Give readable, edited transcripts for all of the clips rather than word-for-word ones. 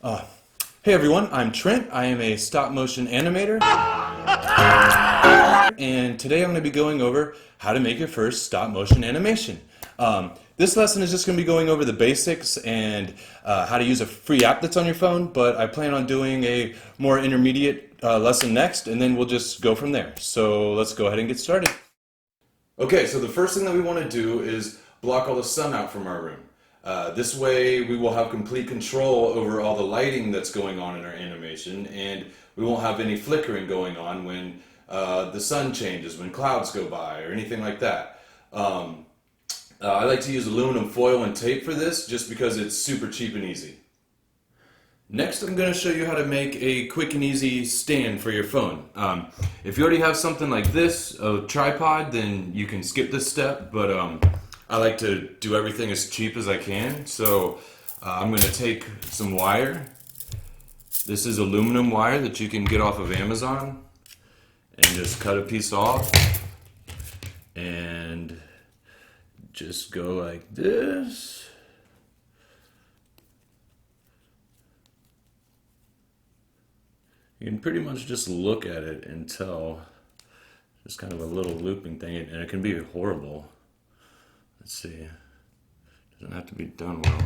Uh, hey everyone, I'm Trent. I am a stop motion animator. And today I'm going to be going over how to make your first stop motion animation. This lesson is just going to be going over the basics and how to use a free app that's on your phone, but I plan on doing a more intermediate lesson next, and then we'll just go from there. So let's go ahead and get started. Okay, so the first thing that we want to do is block all the sun out from our room. This way we will have complete control over all the lighting that's going on in our animation, and we won't have any flickering going on when the sun changes, when clouds go by, or anything like that. I like to use aluminum foil and tape for this just because it's super cheap and easy. Next, I'm going to show you how to make a quick and easy stand for your phone. If you already have something like this, a tripod, then you can skip this step, but I like to do everything as cheap as I can. So I'm going to take some wire. This is aluminum wire that you can get off of Amazon, and just cut a piece off and just go like this. You can pretty much just look at it and tell, just kind of a little looping thing, and it can be horrible. Let's see, doesn't have to be done well.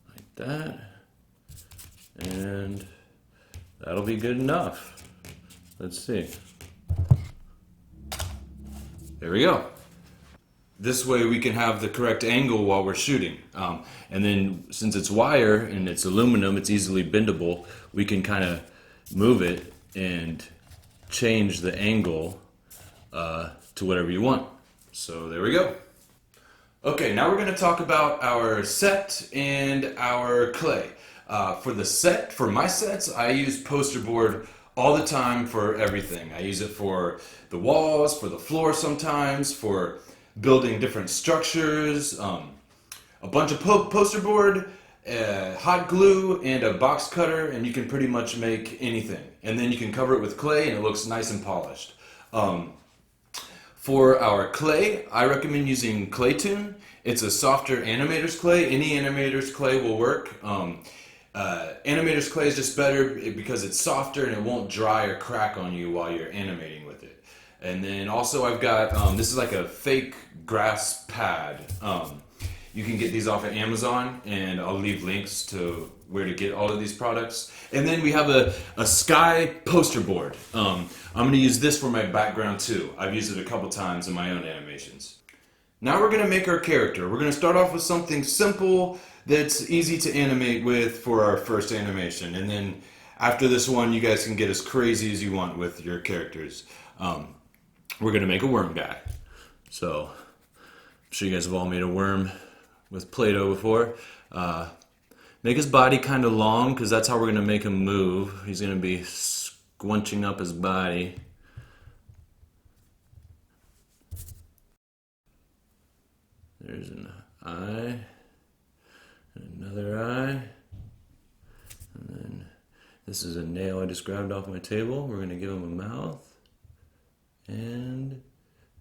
Like that, and that'll be good enough. Let's see. There we go. This way we can have the correct angle while we're shooting. And then since it's wire and it's aluminum, it's easily bendable, we can kind of move it and change the angle to whatever you want. So there we go. Okay, now we're going to talk about our set and our clay. For my sets, I use poster board all the time for everything. I use it for the walls, for the floor sometimes, for building different structures, a bunch of poster board, hot glue, and a box cutter, and you can pretty much make anything. And then you can cover it with clay and it looks nice and polished. For our clay, I recommend using Claytoon. It's a softer animator's clay. Any animator's clay will work. Animator's clay is just better because it's softer and it won't dry or crack on you while you're animating with it. And then also I've got, this is like a fake grass pad. You can get these off of Amazon, and I'll leave links to where to get all of these products. And then we have a sky poster board. I'm going to use this for my background too. I've used it a couple times in my own animations. Now we're going to make our character. We're going to start off with something simple that's easy to animate with for our first animation. And then after this one, you guys can get as crazy as you want with your characters. We're going to make a worm guy. So I'm sure you guys have all made a worm with Play-Doh before. Make his body kind of long because that's how we're going to make him move. He's going to be squunching up his body. There's an eye, and another eye, and then this is a nail I just grabbed off my table. We're going to give him a mouth, and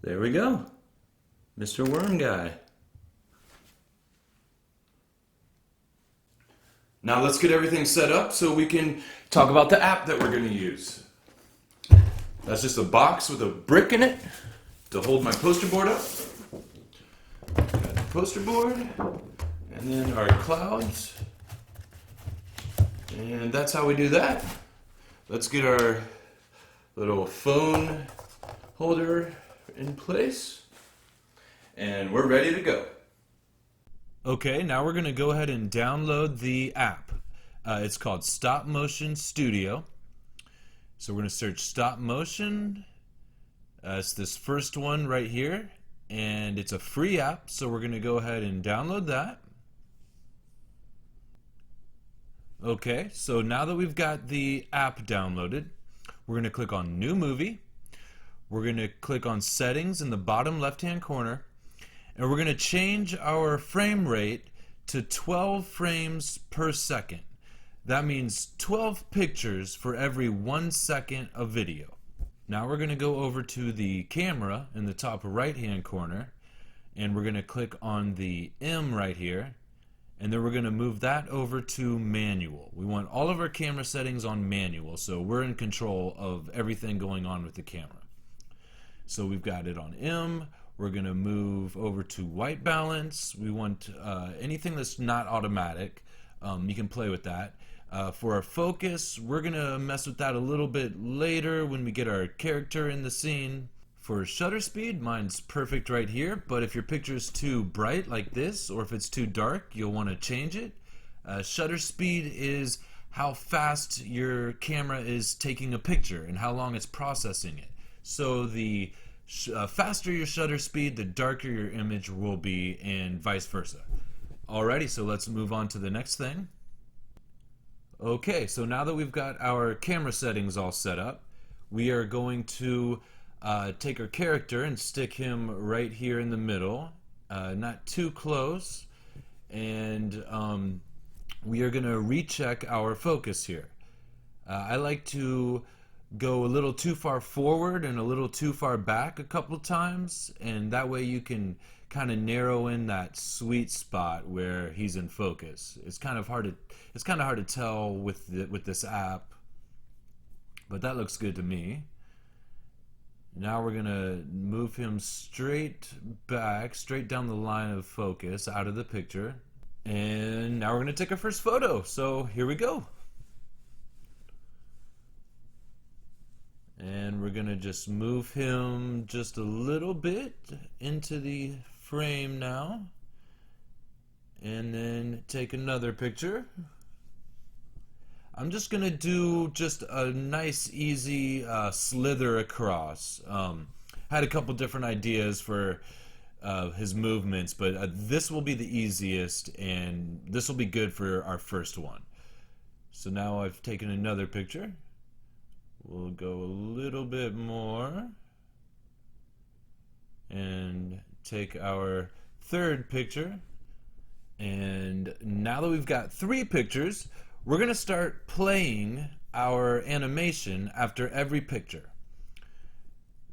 there we go. Mr. Worm Guy. Now let's get everything set up so we can talk about the app that we're going to use. That's just a box with a brick in it to hold my poster board up. Got the poster board, and then our clouds. And that's how we do that. Let's get our little phone holder in place, and we're ready to go. Okay, now we're going to go ahead and download the app. It's called Stop Motion Studio. So we're going to search Stop Motion. It's this first one right here, and it's a free app, so we're going to go ahead and download that. Okay, so now that we've got the app downloaded, we're going to click on New Movie. We're going to click on Settings in the bottom left-hand corner, and we're going to change our frame rate to 12 frames per second. That means 12 pictures for every 1 second of video. Now we're going to go over to the camera in the top right-hand corner, and we're going to click on the M right here, and then we're going to move that over to manual. We want all of our camera settings on manual, so we're in control of everything going on with the camera. So we've got it on M. We're going to move over to white balance. We want anything that's not automatic. You can play with that. For our focus, we're going to mess with that a little bit later when we get our character in the scene. For shutter speed, mine's perfect right here, but if your picture is too bright like this, or if it's too dark, you'll want to change it. Shutter speed is how fast your camera is taking a picture and how long it's processing it. So the faster your shutter speed, the darker your image will be, and vice versa. Alrighty, so let's move on to the next thing. Okay, so now that we've got our camera settings all set up, we are going to take our character and stick him right here in the middle, not too close, and we are going to recheck our focus here. I like to go a little too far forward and a little too far back a couple times, and that way you can kind of narrow in that sweet spot where he's in focus. It's kind of hard to tell with this app, but that looks good to me. Now we're gonna move him straight back, straight down the line of focus out of the picture, and now we're gonna take our first photo. So here we go. And we're gonna just move him just a little bit into the frame now, and then take another picture. I'm just gonna do just a nice easy slither across. Had a couple different ideas for his movements, but this will be the easiest, and this will be good for our first one. So now I've taken another picture. We'll go a little bit more and take our third picture. And now that we've got 3 pictures, we're going to start playing our animation after every picture.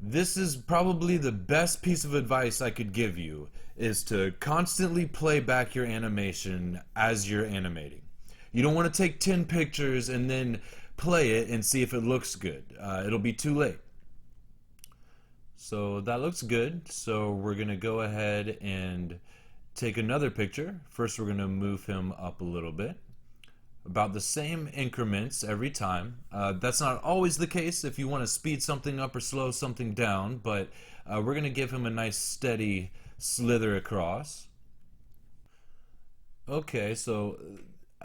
This is probably the best piece of advice I could give you, is to constantly play back your animation as you're animating. You don't want to take 10 pictures and then play it and see if it looks good. It'll be too late. So that looks good. So we're going to go ahead and take another picture. First we're going to move him up a little bit. About the same increments every time. That's not always the case if you want to speed something up or slow something down, but we're going to give him a nice steady slither across. Okay, so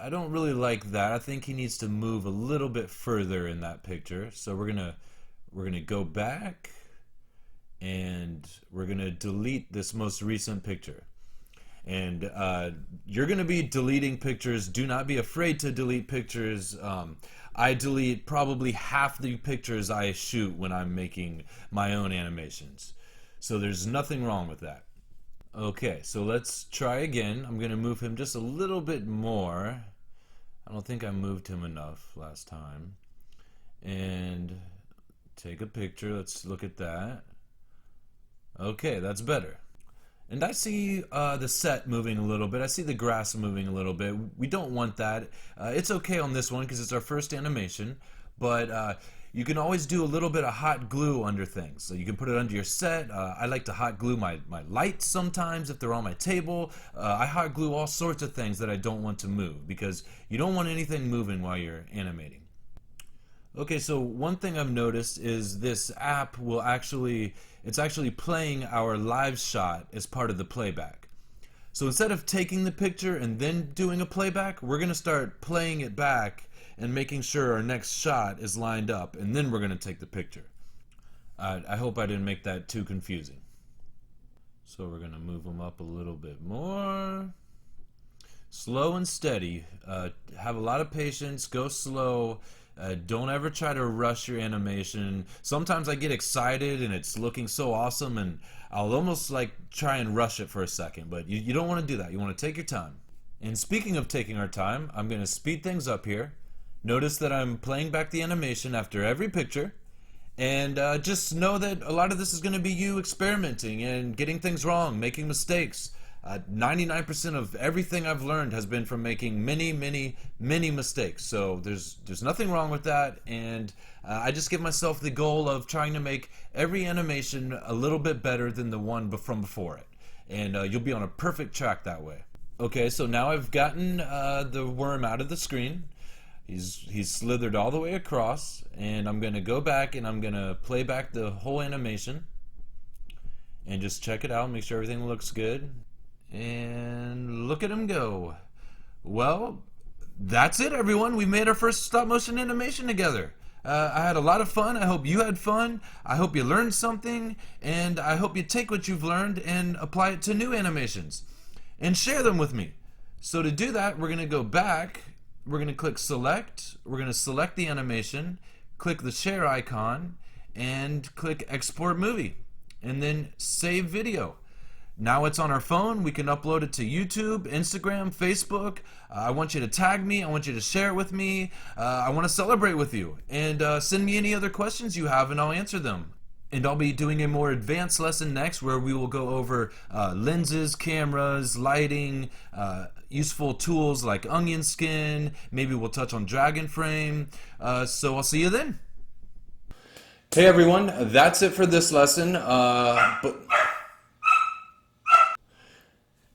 I don't really like that. I think he needs to move a little bit further in that picture. So we're gonna go back, and we're gonna delete this most recent picture. And you're gonna be deleting pictures. Do not be afraid to delete pictures. I delete probably half the pictures I shoot when I'm making my own animations. So there's nothing wrong with that. Okay, so let's try again. I'm going to move him just a little bit more. I don't think I moved him enough last time. And take a picture. Let's look at that. Okay, that's better. And I see the set moving a little bit. I see the grass moving a little bit. We don't want that. It's okay on this one because it's our first animation, but you can always do a little bit of hot glue under things. So you can put it under your set. I like to hot glue my lights sometimes if they're on my table. I hot glue all sorts of things that I don't want to move because you don't want anything moving while you're animating. Okay, so one thing I've noticed is this app will it's actually playing our live shot as part of the playback. So instead of taking the picture and then doing a playback, we're going to start playing it back and making sure our next shot is lined up, and then we're going to take the picture. I hope I didn't make that too confusing. So we're going to move them up a little bit more. Slow and steady. Have a lot of patience. Go slow. Don't ever try to rush your animation. Sometimes I get excited and it's looking so awesome and I'll almost like try and rush it for a second, but you don't want to do that. You want to take your time. And speaking of taking our time, I'm going to speed things up here. Notice that I'm playing back the animation after every picture, And just know that a lot of this is going to be you experimenting and getting things wrong, making mistakes. 99% of everything I've learned has been from making many, many, many mistakes. So there's nothing wrong with that. And I just give myself the goal of trying to make every animation a little bit better than the one from before it. And you'll be on a perfect track that way. Okay, so now I've gotten the worm out of the screen. He's slithered all the way across, and I'm going to go back and I'm going to play back the whole animation and just check it out, make sure everything looks good. And look at him go. Well, that's it, everyone. We made our first stop motion animation together. I had a lot of fun. I hope you had fun. I hope you learned something, and I hope you take what you've learned and apply it to new animations and share them with me. So to do that, we're going to go back. We're going to click select. We're going to select the animation, click the share icon, and click export movie, and then save video. Now it's on our phone. We can upload it to YouTube, Instagram, Facebook. I want you to tag me. I want you to share it with me. I want to celebrate with you. And send me any other questions you have and I'll answer them. And I'll be doing a more advanced lesson next where we will go over lenses, cameras, lighting, useful tools like onion skin. Maybe we'll touch on Dragon Frame. So I'll see you then. Hey everyone, that's it for this lesson.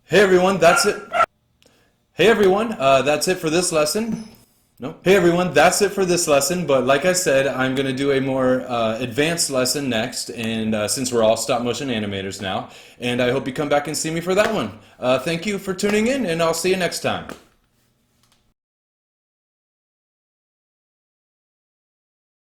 Hey everyone, that's it. Hey everyone, that's it for this lesson. No. Hey everyone, that's it for this lesson, but like I said, I'm going to do a more advanced lesson next, and since we're all stop motion animators now, and I hope you come back and see me for that one. Thank you for tuning in, and I'll see you next time.